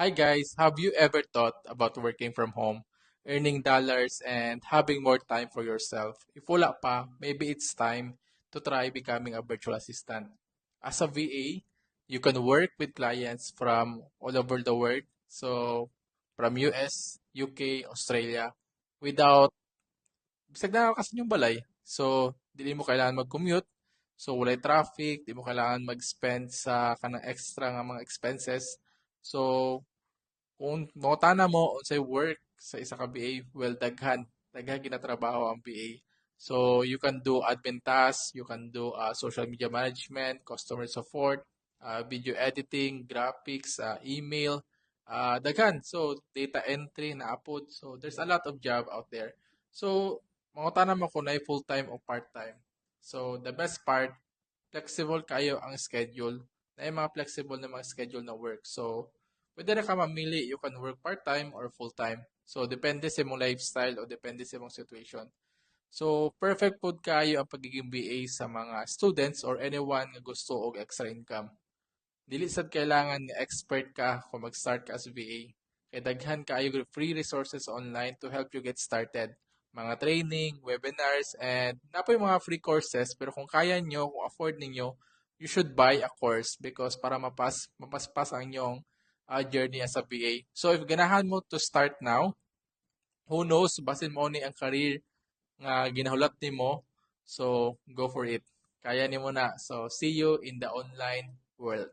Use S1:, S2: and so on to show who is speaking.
S1: Hi guys, have you ever thought about working from home, earning dollars, and having more time for yourself? If wala pa, maybe it's time to try becoming a virtual assistant. As a VA, you can work with clients from all over the world, so from US, UK, Australia, without bisag na kasi yung balay. So, dili mo kailangan mag-commute. So, walay traffic, di mo kailangan mag-spend sa kanang extra nga mga expenses. So, kung mangutana mo unsay work sa isa ka BA, well daghan ginatrabaho ang BA. So you can do admin tasks, you can do social media management, customer support, video editing, graphics, email, daghan. So data entry na upload. So there's a lot of job out there. So mangutana mo kung na full-time o part-time. So the best part, flexible kayo ang schedule. Na mga flexible na mga schedule na work. So pwede na ka mamili, you can work part-time or full-time. So, depende sa mong lifestyle o depende sa mong situation. So, perfect pod kayo ang pagiging BA sa mga students or anyone nga gusto og extra income. Dili sad kailangan nga expert ka kung mag-start ka as VA. Kay daghan kaayo free resources online to help you get started. Mga training, webinars, and napoy mga free courses. Pero kung kaya nyo, kung afford ninyo, you should buy a course because para mapaspas ang inyong journey as a VA. So if ganahan mo to start now, who knows, basin mo ni ang career nga ginahulat nimo. So go for it. Kaya nimo na. So see you in the online world.